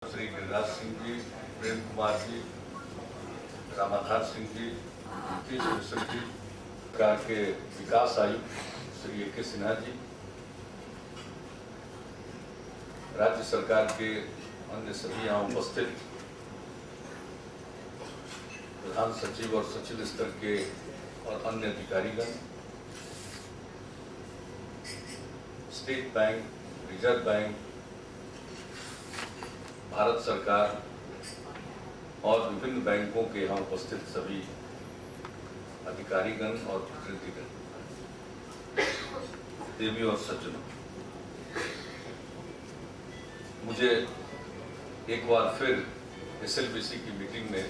श्री गिरिराज सिंह जी, प्रेम कुमार जी, रामाधार सिंह जी, नीतीश मिश्र जी, सरकार के विकास आयुक्त श्री ए.के. सिन्हा जी, राज्य सरकार के अन्य सभी यहाँ उपस्थित प्रधान सचिव और सचिव स्तर के और अन्य अधिकारीगण, state bank, reserve bank, Bharat सरकार और विभिन्न बैंकों के यहाँ उपस्थित सभी अधिकारीगण और प्रतिनिधिगण, देवी और सज्जनों, मुझे एक बार फिर एसएलबीसी की मीटिंग में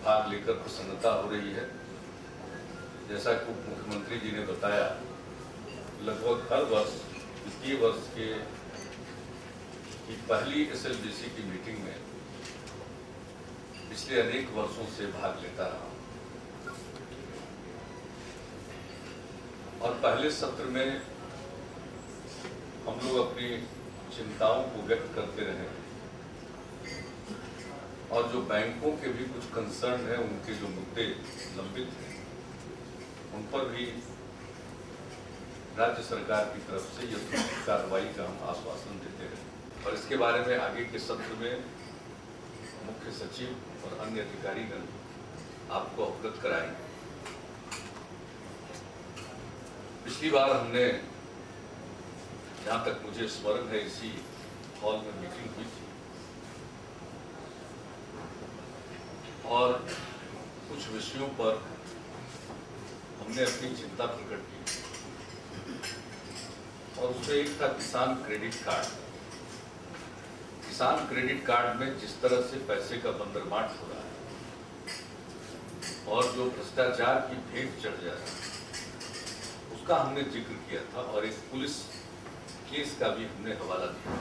भाग लेकर प्रसन्नता हो रही है। जैसा कि उप मुख्यमंत्री जी ने बताया, लगभग हर वर्ष वित्तीय वर्ष के की पहली एसएलबीसी की मीटिंग में पिछले अनेक वर्षों से भाग लेता रहा और पहले सत्र में हम लोग अपनी चिंताओं को व्यक्त करते रहे और जो बैंकों के भी कुछ कंसर्न है, उनके जो मुद्दे लंबित हैं, उन पर भी राज्य सरकार की तरफ से यथोचित कार्रवाई का हम आश्वासन देते रहे और इसके बारे में आगे के सत्र में मुख्य सचिव और अन्य अधिकारीगण आपको अवगत कराएंगे। पिछली बार हमने, जहां तक मुझे स्मरण है, इसी हॉल में मीटिंग हुई थी और कुछ विषयों पर हमने अपनी चिंता प्रकट की और उसमें एक था किसान क्रेडिट कार्ड। किसान क्रेडिट कार्ड में जिस तरह से पैसे का बंदरबांट हो रहा है और जो भ्रष्टाचार की भेंट चढ़ जा रहा है, उसका हमने जिक्र किया था और एक पुलिस केस का भी हमने हवाला दिया।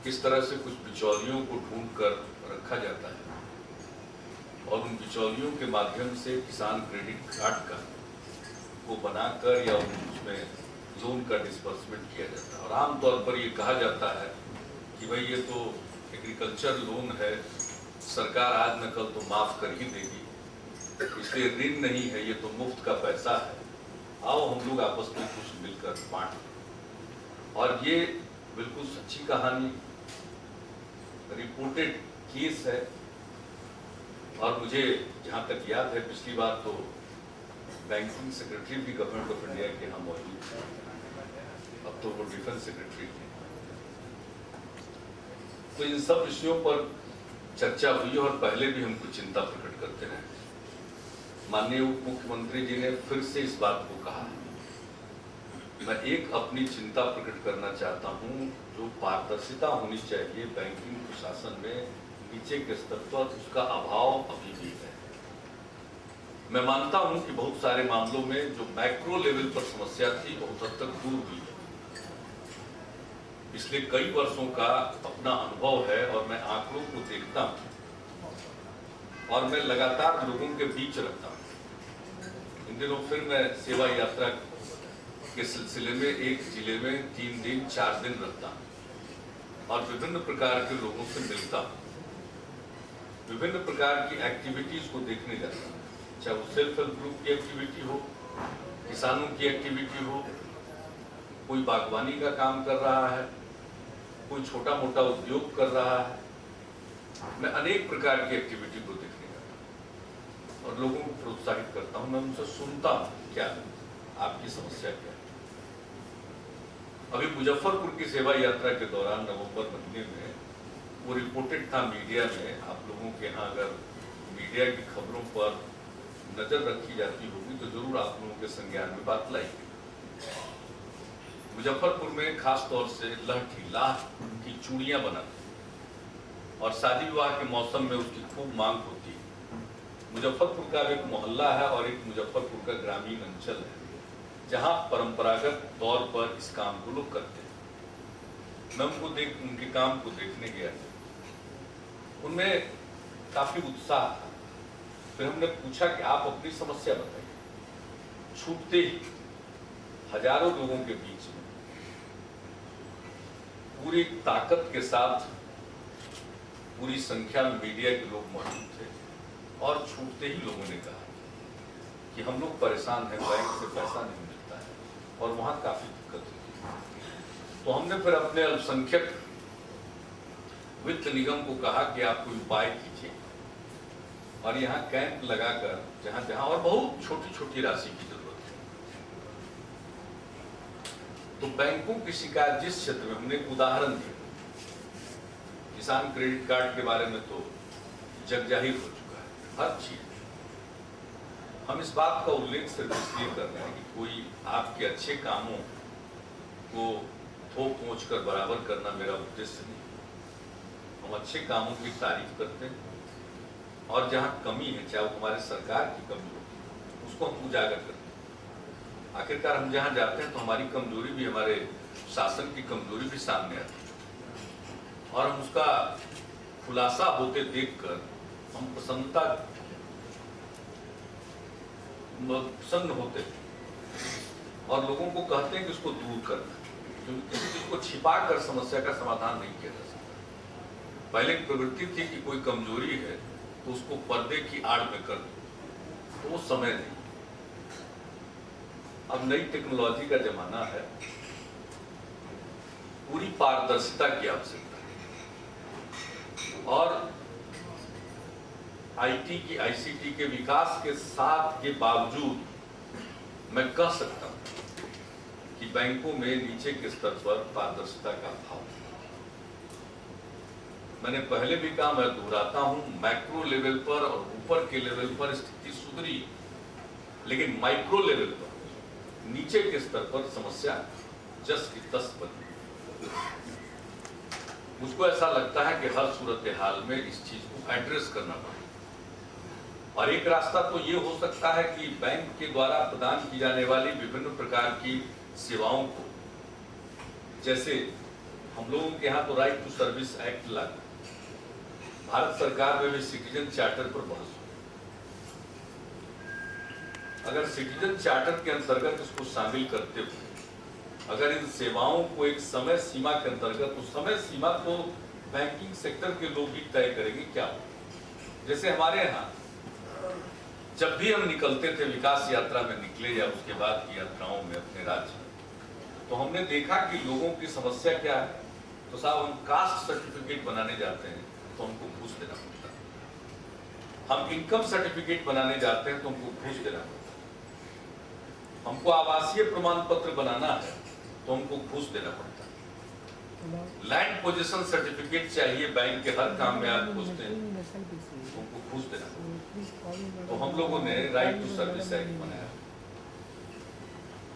किस तरह से कुछ बिचौलियों को ढूंढ कर रखा जाता है और उन बिचौलियों के माध्यम से किसान क्रेडिट कार्ड का को बनाकर या उसमें लोन का डिस्बर्समेंट किया जाता है और आमतौर पर ये कहा जाता है कि भाई ये तो एग्रीकल्चर लोन है, सरकार आज न कल तो माफ कर ही देगी, इसलिए ऋण नहीं है, ये तो मुफ्त का पैसा है, आओ हम लोग आपस में कुछ मिलकर बांट। और ये बिल्कुल सच्ची कहानी, रिपोर्टेड केस है और मुझे जहाँ तक याद है, पिछली बार तो बैंकिंग सेक्रेटरी भी गवर्नमेंट ऑफ इंडिया के यहाँ मौजूद थे, अब तो वो डिफेंस सेक्रेटरी थे। तो इन सब विषयों पर चर्चा हुई और पहले भी हम कुछ चिंता प्रकट करते रहे। माननीय उप मुख्यमंत्री जी ने फिर से इस बात को कहा है। मैं एक अपनी चिंता प्रकट करना चाहता हूं, जो पारदर्शिता होनी चाहिए बैंकिंग प्रशासन में नीचे के स्तर पर, उसका अभाव अभी भी है। मैं मानता हूं कि बहुत सारे मामलों में जो मैक्रो लेवल पर समस्या थी, बहुत हद तक दूर हुई है। पिछले कई वर्षों का अपना अनुभव है और मैं आंकड़ों को देखता हूं और मैं लगातार लोगों के बीच रहता हूं। इन दिनों फिर मैं सेवा यात्रा के सिलसिले में एक जिले में 3 दिन 4 दिन रहता हूं और विभिन्न प्रकार के लोगों से मिलता हूं, विभिन्न प्रकार की एक्टिविटीज को देखने जाता हूं, चाहे वो सेल्फ हेल्प ग्रुप की एक्टिविटी हो, किसानों की एक्टिविटी हो, कोई बागवानी का काम कर रहा है, कोई छोटा मोटा उद्योग कर रहा है। मैं अनेक प्रकार की एक्टिविटी को देखने जाता हूं और लोगों को प्रोत्साहित करता हूं। मैं उनसे सुनता हूं, क्या आपकी समस्या क्या है। अभी मुजफ्फरपुर की सेवा यात्रा के दौरान नवंबर महीने में वो रिपोर्टेड था मीडिया में। आप लोगों के यहाँ अगर मीडिया की खबरों पर नजर रखी जाती होगी तो जरूर आप लोगों के संज्ञान में बात लाई। मुजफ्फरपुर में खास तौर से लहठी लाह की चूड़ियां बनाती और शादी विवाह के मौसम में उसकी खूब मांग होती है। मुजफ्फरपुर का एक मोहल्ला है और एक मुजफ्फरपुर का ग्रामीण अंचल है जहां परंपरागत तौर पर इस काम को लोग करते हैं। मैं उनके काम को देखने गया, उनमें काफी उत्साह था। फिर हमने पूछा कि आप अपनी समस्या बताइए। छूटते ही हजारों लोगों के बीच में पूरी ताकत के साथ पूरी संख्या में मीडिया के लोग मौजूद थे और छूटते ही लोगों ने कहा कि हम लोग परेशान हैं, बैंक से पैसा नहीं मिलता है और वहाँ काफ़ी दिक्कत हुई। तो हमने फिर अपने अल्पसंख्यक वित्त निगम को कहा कि आप कोई उपाय कीजिए और यहाँ कैंप लगाकर जहाँ जहाँ और बहुत छोटी छोटी राशि की जरूरत है, तो बैंकों की शिकायत जिस क्षेत्र में, हमने एक उदाहरण दिया, किसान क्रेडिट कार्ड के बारे में तो जगजाहिर हो चुका है हर चीज। हम इस बात का उल्लेख सिर्फ इसलिए कर रहे हैं कि कोई आपके अच्छे कामों को थोप पहुँच कर बराबर करना मेरा उद्देश्य नहीं। हम अच्छे कामों की तारीफ करते हैं और जहाँ कमी है, चाहे वो हमारे सरकार की कमी हो, उसको हम उजागर करते हैं। आखिरकार हम जहाँ जाते हैं तो हमारी कमजोरी भी, हमारे शासन की कमजोरी भी सामने आती है और हम उसका खुलासा होते देखकर हम प्रसन्न होते हैं और लोगों को कहते हैं कि उसको दूर करना, क्योंकि किसी चीज को छिपा कर समस्या का समाधान नहीं किया जा सकता। पहले की प्रवृत्ति थी कि कोई कमजोरी है तो उसको पर्दे की आड़ में कर दो, तो वो समय नहीं। अब नई टेक्नोलॉजी का जमाना है, पूरी पारदर्शिता की आवश्यकता है और आईटी की, आईसीटी के विकास के साथ के बावजूद मैं कह सकता हूं कि बैंकों में नीचे के स्तर पर पारदर्शिता का अभाव है। मैंने पहले भी कहा, मैं दोहराता हूं, मैक्रो लेवल पर और ऊपर के लेवल पर स्थिति सुधरी, लेकिन माइक्रो लेवल पर, नीचे के स्तर पर समस्या जस की तस बनी। मुझको ऐसा लगता है कि हर सूरत हाल में इस चीज को एड्रेस करना पड़ेगा और एक रास्ता तो ये हो सकता है कि बैंक के द्वारा प्रदान की जाने वाली विभिन्न प्रकार की सेवाओं को, जैसे हम लोगों के यहाँ तो राइट टू सर्विस एक्ट लागू, भारत सरकार में भी सिटीजन चार्टर पर बहस हुई। अगर सिटीजन चार्टर के अंतर्गत इसको शामिल करते हुए अगर इन सेवाओं को एक समय सीमा के अंतर्गत, तो समय सीमा तो बैंकिंग सेक्टर के लोग ही तय करेंगे क्या हो। जैसे हमारे यहाँ जब भी हम निकलते थे, विकास यात्रा में निकले या उसके बाद की यात्राओं में अपने राज्य में, तो हमने देखा कि लोगों की समस्या क्या है। तो साहब, हम कास्ट सर्टिफिकेट बनाने जाते हैं तो हमको घूस देना पड़ता है, हम इनकम सर्टिफिकेट बनाने जाते हैं तो हमको घूस देना पड़ता है, हमको आवासीय प्रमाण पत्र बनाना है तो हमको घूस देना पड़ता है, लैंड पोजीशन सर्टिफिकेट चाहिए बैंक के हर काम में आप पूछते हैं, हमको घूस देना पड़ता है। तो हम लोगों ने राइट टू सर्विस एक्ट बनाया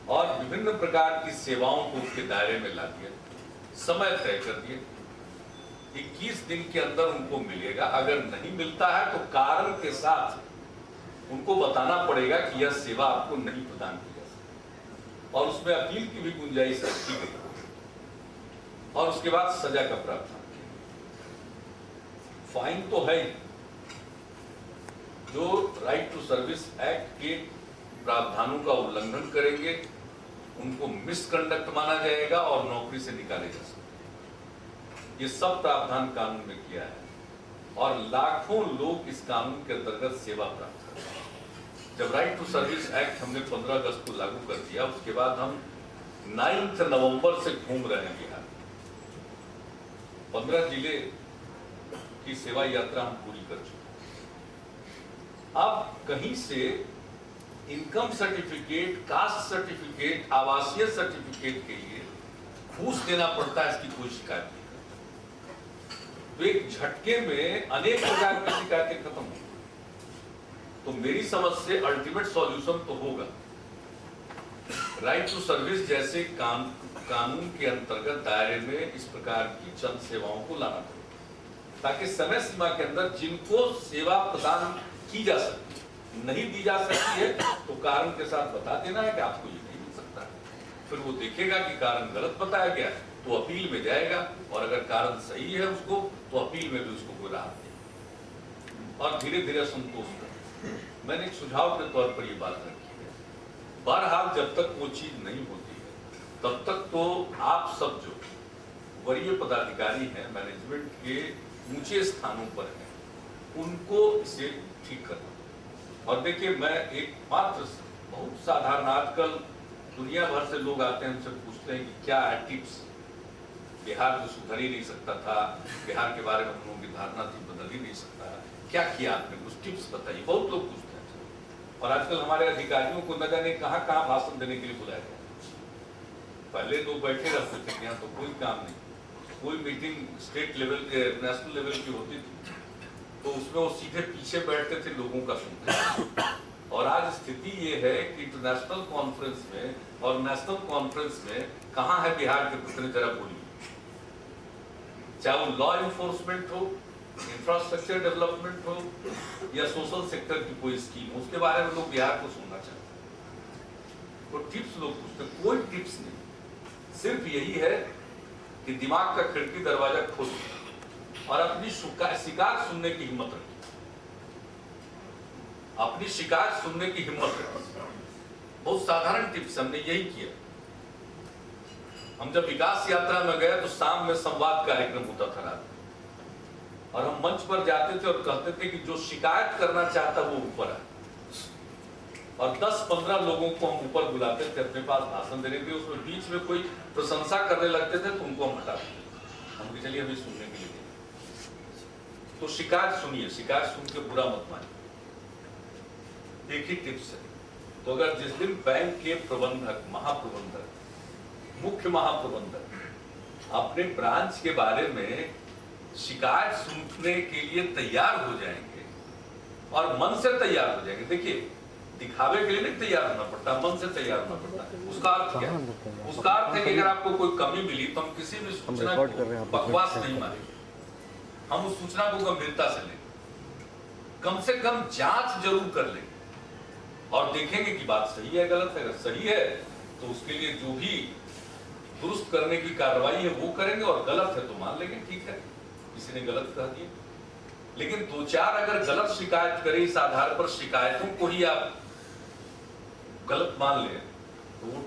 और विभिन्न प्रकार की सेवाओं को उसके दायरे में ला दिया, समय तय कर दिए, 21 दिन के अंदर उनको मिलेगा। अगर नहीं मिलता है तो कारण के साथ उनको बताना पड़ेगा कि यह सेवा आपको नहीं प्रदान की जा सकती और उसमें अपील की भी गुंजाइश रखी गई और उसके बाद सजा का प्रावधान किया। फाइन तो है, जो राइट टू सर्विस एक्ट के प्रावधानों का उल्लंघन करेंगे उनको मिसकंडक्ट माना जाएगा और नौकरी से निकाले जा सकते। ये सब प्रावधान कानून में किया है और लाखों लोग इस कानून के अंतर्गत सेवा प्राप्त करते हैं। जब राइट टू सर्विस एक्ट हमने 15 अगस्त को लागू कर दिया, उसके बाद हम 9 नवंबर से घूम रहे हैं बिहार। 15 जिले की सेवा यात्रा हम पूरी कर चुके हैं। अब कहीं से इनकम सर्टिफिकेट, कास्ट सर्टिफिकेट, आवासीय सर्टिफिकेट के लिए घूस देना पड़ता है, इसकी कोई शिकायत नहीं। तो एक झटके में अनेक प्रकार की शिकायतें खत्म हो। तो मेरी समझ से अल्टीमेट सॉल्यूशन तो होगा राइट टू सर्विस जैसे कानून के अंतर्गत दायरे में इस प्रकार की चंद सेवाओं को लाना पड़ेगा, ताकि समय सीमा के अंदर जिनको सेवा प्रदान की जा सकती, नहीं दी जा सकती है तो कारण के साथ बता देना है कि आपको ये नहीं मिल सकता है। फिर वो देखेगा कि कारण गलत बताया गया तो अपील में जाएगा और अगर कारण सही है उसको तो अपील में भी उसको कोई राहत देगा और धीरे धीरे संतोष कर। मैंने एक सुझाव के तौर पर ये बात रखी है, बहरहाल जब तक वो चीज नहीं होती है तब तक तो आप सब जो वरीय पदाधिकारी हैं, मैनेजमेंट के ऊंचे स्थानों पर हैं, उनको इसे ठीक करना। और देखिए, मैं एक मात्र बहुत साधारण, आजकल दुनिया भर से लोग आते हैं, हमसे पूछते हैं कि क्या है टिप्स, बिहार जो सुधर ही नहीं सकता था, बिहार के बारे में हम लोगों की धारणा थी, बदल ही नहीं सकता, क्या किया आपने, कुछ टिप्स बताइए। बहुत लोग पूछते हैं। और आजकल हमारे अधिकारियों को न जाने कहाँ भाषण देने के लिए बुलाया गया। पहले लोग बैठे रहते थे, यहाँ तो कोई काम नहीं, कोई मीटिंग स्टेट लेवल के, नेशनल लेवल की होती थी तो उसमें वो सीधे पीछे बैठते थे, लोगों का सुनते। और आज स्थिति ये है कि इंटरनेशनल कॉन्फ्रेंस में और नेशनल कॉन्फ्रेंस में कहाँ है बिहार के प्रतिनिधि, जरा बोलिए। चाहे वो लॉ इन्फोर्समेंट हो, इंफ्रास्ट्रक्चर डेवलपमेंट हो या सोशल सेक्टर की कोई स्कीम हो, उसके बारे में लोग बिहार को सुनना चाहते हैं। तो टिप्स लोग पूछते, कोई टिप्स नहीं, सिर्फ यही है कि दिमाग का खिड़की दरवाजा खोलो और अपनी शिकायत सुनने की हिम्मत रखिए, अपनी शिकायत सुनने की हिम्मत रखिए। बहुत साधारण टिप्स हमने यही किया। हम जब विकास यात्रा में गए तो शाम में संवाद कार्यक्रम होता था रात में, और हम मंच पर जाते थे और कहते थे कि जो शिकायत करना चाहता वो ऊपर है, और 10-15 लोगों को हम ऊपर बुलाते थे अपने पास भाषण देने के लिए। उसमें बीच में कोई प्रशंसा करने लगते थे तो उनको हम हटा देते, हम चलिए अभी सुनने के लिए। तो शिकायत सुनिए, शिकायत सुन के बुरा मत मानिए। एक ही टिप्स है, तो अगर जिस दिन बैंक के प्रबंधक, महाप्रबंधक, मुख्य महाप्रबंधक अपने ब्रांच के बारे में शिकायत सुनने के लिए तैयार हो जाएंगे और मन से तैयार हो जाएंगे, देखिए दिखावे के लिए नहीं तैयार होना पड़ता, मन से तैयार होना पड़ता है। उसका अर्थ क्या है? उसका अर्थ है कि अगर आपको कोई कमी मिली तो हम किसी भी सूचना को बकवास नहीं मानेंगे, हम उस सूचना को गंभीरता से लेंगे, कम से कम जांच जरूर कर लेंगे और देखेंगे कि बात सही है गलत है। अगर सही है तो उसके लिए जो भी दुरुस्त करने की कार्रवाई है वो करेंगे, और गलत है तो मान लेंगे ठीक है, किसी ने गलत कह दिया। लेकिन 2-4 अगर गलत शिकायत करें, इस आधार पर शिकायतों को ही आप गलत मान लें तो वो